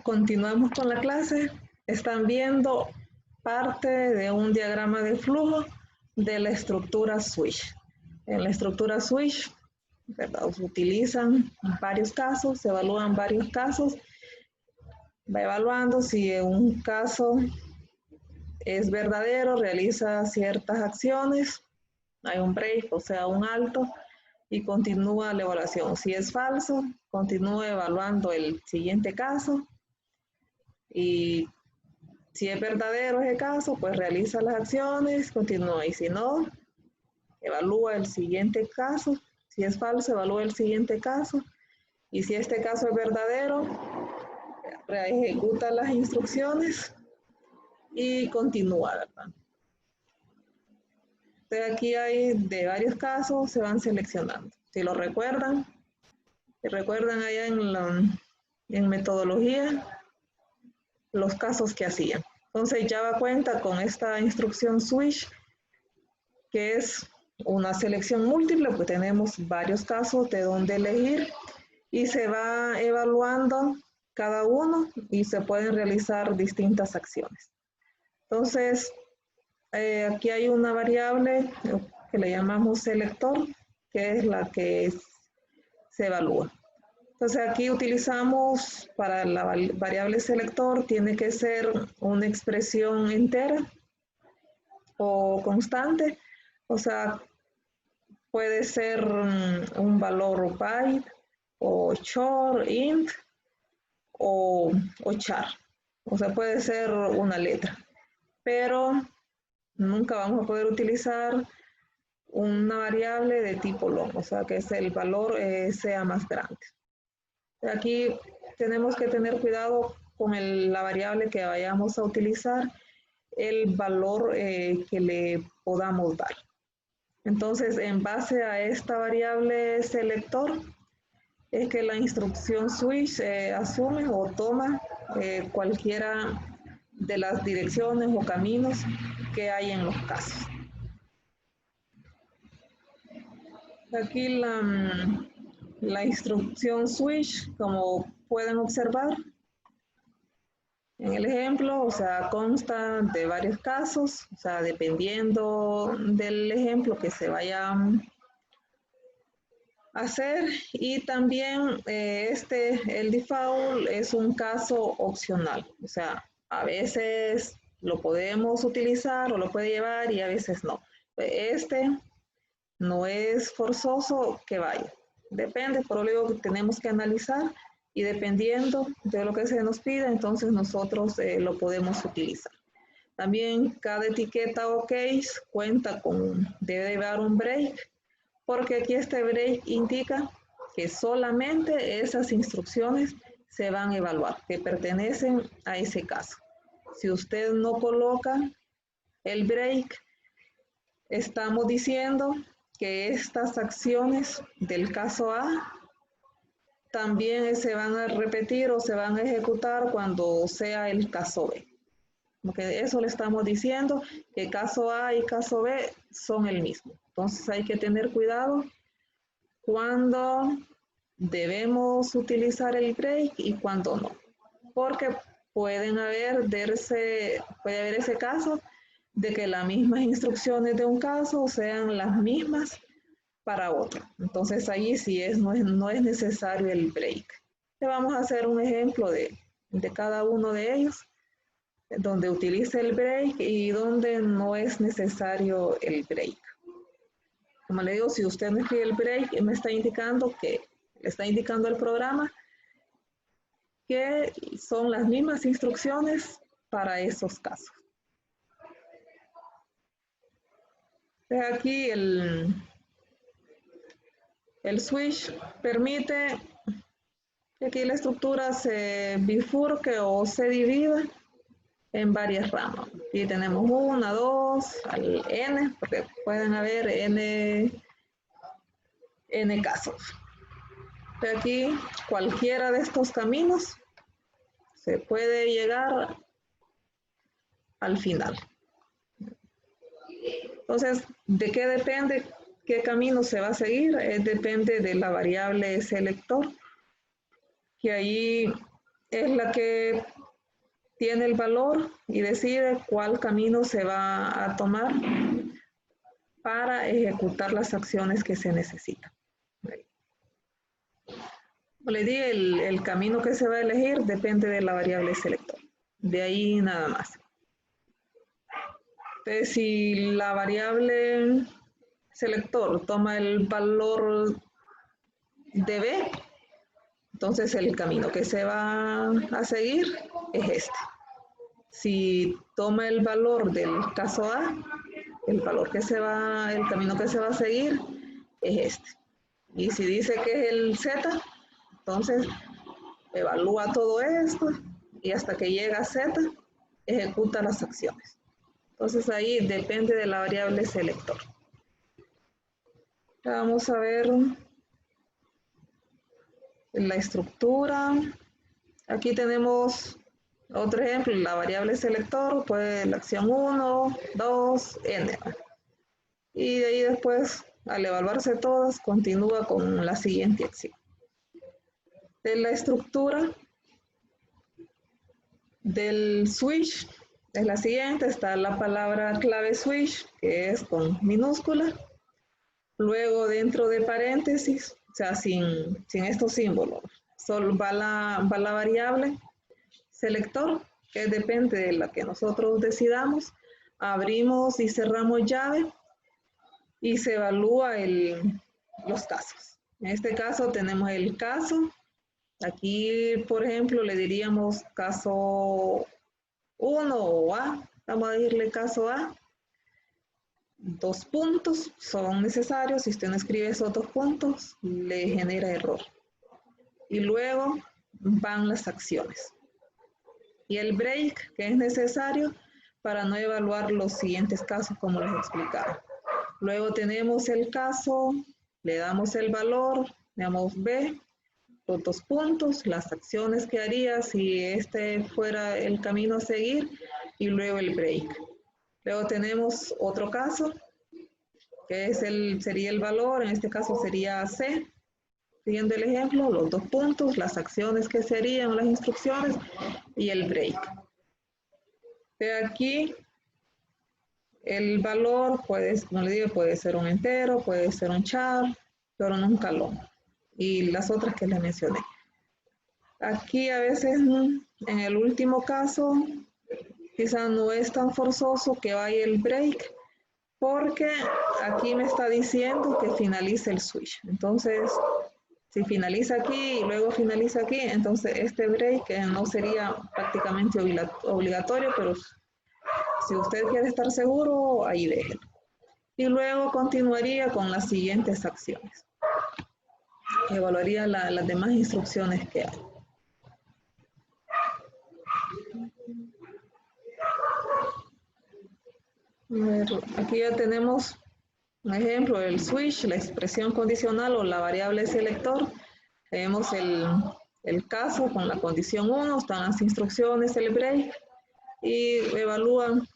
Continuamos con la clase. Están viendo parte de un diagrama de flujo de la estructura switch. En la estructura switch, ¿verdad? Se utilizan varios casos, se evalúan varios casos. Va evaluando si un caso es verdadero, realiza ciertas acciones, hay un break, o sea, un alto, y continúa la evaluación. Si es falso, continúa evaluando el siguiente caso. Y si es verdadero ese caso, pues realiza las acciones, continúa. Y si no, evalúa el siguiente caso. Si es falso, evalúa el siguiente caso. Y si este caso es verdadero, ejecuta las instrucciones y continúa, ¿verdad? Entonces aquí hay de varios casos, se van seleccionando. Si lo recuerdan, allá en metodología, los casos que hacían. Entonces Java cuenta con esta instrucción switch, que es una selección múltiple, pues tenemos varios casos de donde elegir y se va evaluando cada uno y se pueden realizar distintas acciones. Entonces, aquí hay una variable que le llamamos selector, que es la que se evalúa. Entonces aquí utilizamos para la variable selector, tiene que ser una expresión entera o constante, o sea, puede ser un valor byte o char, int o char, o sea, puede ser una letra, pero nunca vamos a poder utilizar una variable de tipo long, o sea, que el valor sea más grande. Aquí tenemos que tener cuidado con la variable que vayamos a utilizar, el valor que le podamos dar. Entonces, en base a esta variable selector, es que la instrucción switch asume o toma cualquiera de las direcciones o caminos que hay en los casos. Aquí la instrucción switch, como pueden observar en el ejemplo, o sea, consta de varios casos, o sea, dependiendo del ejemplo que se vaya a hacer, y también el default es un caso opcional, o sea, a veces lo podemos utilizar o lo puede llevar y a veces no. Este no es forzoso que vaya, depende, por lo que tenemos que analizar y dependiendo de lo que se nos pida, entonces nosotros lo podemos utilizar. También cada etiqueta o case cuenta debe llevar un break, porque aquí este break indica que solamente esas instrucciones se van a evaluar, que pertenecen a ese caso. Si usted no coloca el break, estamos diciendo que estas acciones del caso A también se van a repetir o se van a ejecutar cuando sea el caso B. Porque eso le estamos diciendo, que caso A y caso B son el mismo. Entonces hay que tener cuidado cuando debemos utilizar el break y cuando no. Porque puede haber ese caso de que las mismas instrucciones de un caso sean las mismas para otro. Entonces ahí sí no es necesario el break. Le vamos a hacer un ejemplo de cada uno de ellos, donde utilice el break y donde no es necesario el break. Como le digo, si usted no escribe el break, le está indicando el programa que son las mismas instrucciones para esos casos. Entonces aquí el switch permite que aquí la estructura se bifurque o se divida en varias ramas. Aquí tenemos 1, 2, al n, porque pueden haber n casos. De aquí, cualquiera de estos caminos se puede llegar al final. Entonces, ¿de qué depende qué camino se va a seguir? Depende de la variable selector, que ahí es la que tiene el valor y decide cuál camino se va a tomar para ejecutar las acciones que se necesitan. Como le dije, el camino que se va a elegir depende de la variable selector. De ahí nada más. Entonces, si la variable selector toma el valor de B, entonces el camino que se va a seguir es este. Si toma el valor del caso A, el camino que se va a seguir es este. Y si dice que es el Z, entonces evalúa todo esto y hasta que llega a Z, ejecuta las acciones. Entonces ahí depende de la variable selector. Vamos a ver la estructura. Aquí tenemos otro ejemplo, la variable selector, pues la acción 1, 2, n. Y de ahí después, al evaluarse todas, continúa con la siguiente acción. De la estructura del switch es la siguiente, está la palabra clave switch, que es con minúscula. Luego dentro de paréntesis, o sea, sin estos símbolos, solo va la variable selector, que depende de la que nosotros decidamos. Abrimos y cerramos llave y se evalúa los casos. En este caso tenemos el caso. Aquí, por ejemplo, le diríamos caso 1 o A. Vamos a decirle caso A. 2 puntos son necesarios. Si usted no escribe esos 2 puntos, le genera error. Y luego van las acciones. Y el break, que es necesario para no evaluar los siguientes casos, como les explicaba. Luego tenemos el caso, le damos el valor, le damos B, los 2 puntos, las acciones que haría si este fuera el camino a seguir, y luego el break. Luego tenemos otro caso, que sería el valor, en este caso sería C. Siguiendo el ejemplo, los 2 puntos, las acciones que se harían, las instrucciones, y el break. De aquí, el valor como le digo, puede ser un entero, puede ser un char, pero nunca long. Y las otras que les mencioné. Aquí a veces, en el último caso, quizá no es tan forzoso que vaya el break, porque aquí me está diciendo que finalice el switch. Entonces, si finaliza aquí y luego finaliza aquí, entonces este break no sería prácticamente obligatorio, pero si usted quiere estar seguro, ahí déjelo. Y luego continuaría con las siguientes acciones. Evaluaría las demás instrucciones que hay. Aquí ya tenemos un ejemplo del switch, la expresión condicional o la variable selector. Tenemos el caso con la condición 1, están las instrucciones, el break, y evalúan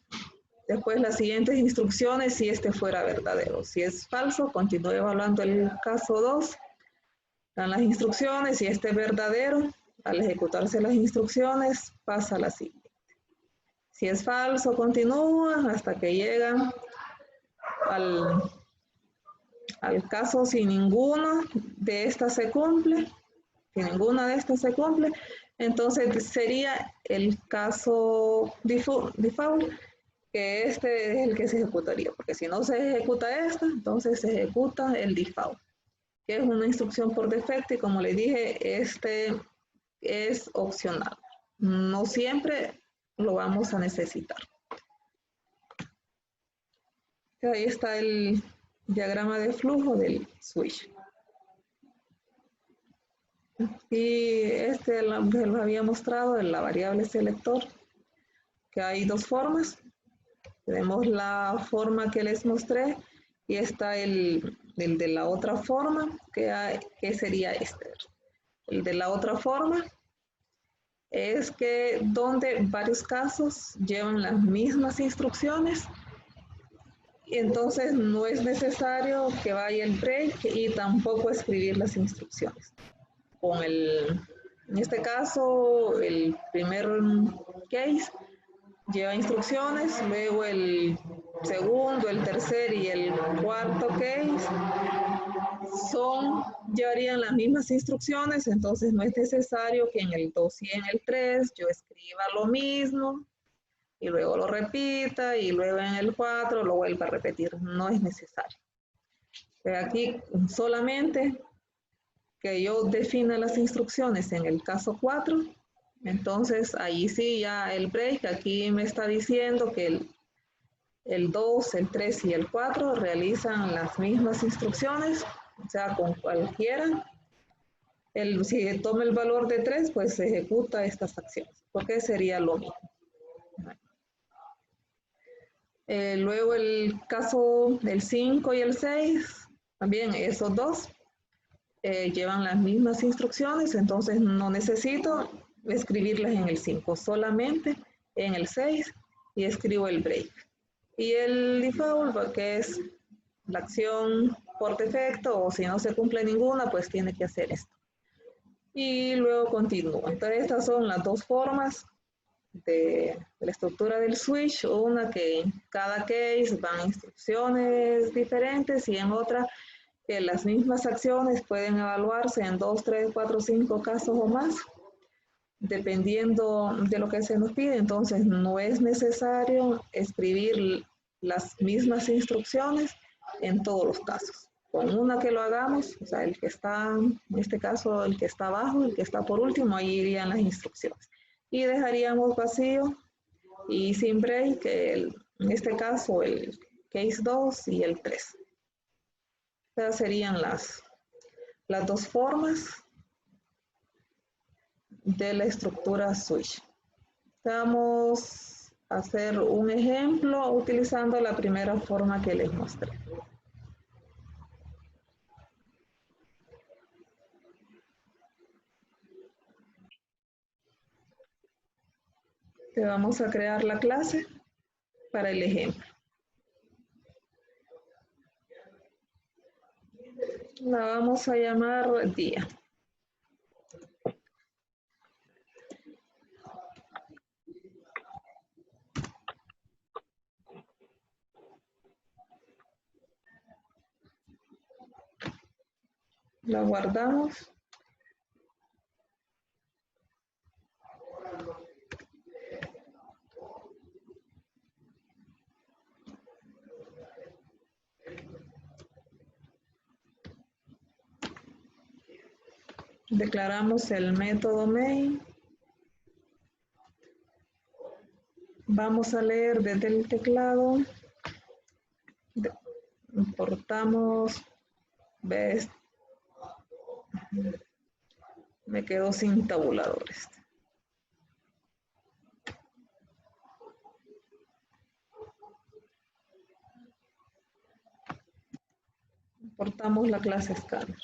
después las siguientes instrucciones si este fuera verdadero. Si es falso, continúa evaluando el caso 2. Dan las instrucciones, si este es verdadero, al ejecutarse las instrucciones, pasa a la siguiente. Si es falso, continúa hasta que llega al caso si ninguna de estas se cumple. Si ninguna de estas se cumple, entonces sería el caso default, que este es el que se ejecutaría, porque si no se ejecuta esta, entonces se ejecuta el default, que es una instrucción por defecto y como le dije, este es opcional. No siempre lo vamos a necesitar. Ahí está el diagrama de flujo del switch. Y lo había mostrado en la variable selector, que hay 2 formas. Tenemos la forma que les mostré y está el de la otra forma, que sería este. El de la otra forma es que donde varios casos llevan las mismas instrucciones y entonces no es necesario que vaya el break y tampoco escribir las instrucciones. Con el En este caso, el primer case lleva instrucciones, luego el segundo, el tercer y el cuarto case llevarían las mismas instrucciones, entonces no es necesario que en el 2 y en el 3 yo escriba lo mismo y luego lo repita y luego en el 4 lo vuelva a repetir, no es necesario. Pero aquí solamente que yo defina las instrucciones en el caso 4, entonces ahí sí ya el break aquí me está diciendo que el 2, el 3 y el 4 realizan las mismas instrucciones, o sea, con cualquiera. Si toma el valor de 3, pues se ejecuta estas acciones, porque sería lo mismo. Luego el caso del 5 y el 6, también esos dos llevan las mismas instrucciones, entonces no necesito escribirlas en el 5, solamente en el 6 y escribo el break. Y el default, que es la acción por defecto, o si no se cumple ninguna, pues tiene que hacer esto. Y luego continúa. Entonces estas son las dos formas de la estructura del switch, una que en cada case van instrucciones diferentes y en otra que las mismas acciones pueden evaluarse en 2, 3, 4, 5 casos o más, dependiendo de lo que se nos pide. Entonces no es necesario escribir las mismas instrucciones en todos los casos. Con una que lo hagamos, o sea, el que está, en este caso, el que está abajo, el que está por último, ahí irían las instrucciones. Y dejaríamos vacío y sin break, en este caso, el case 2 y el 3. Estas serían las dos formas de la estructura switch. Vamos a hacer un ejemplo utilizando la primera forma que les mostré. Te vamos a crear la clase para el ejemplo. La vamos a llamar día. La guardamos. Declaramos el método main. Vamos a leer desde el teclado. Importamos. ¿Ves? Me quedo sin tabuladores. Importamos la clase Scanner.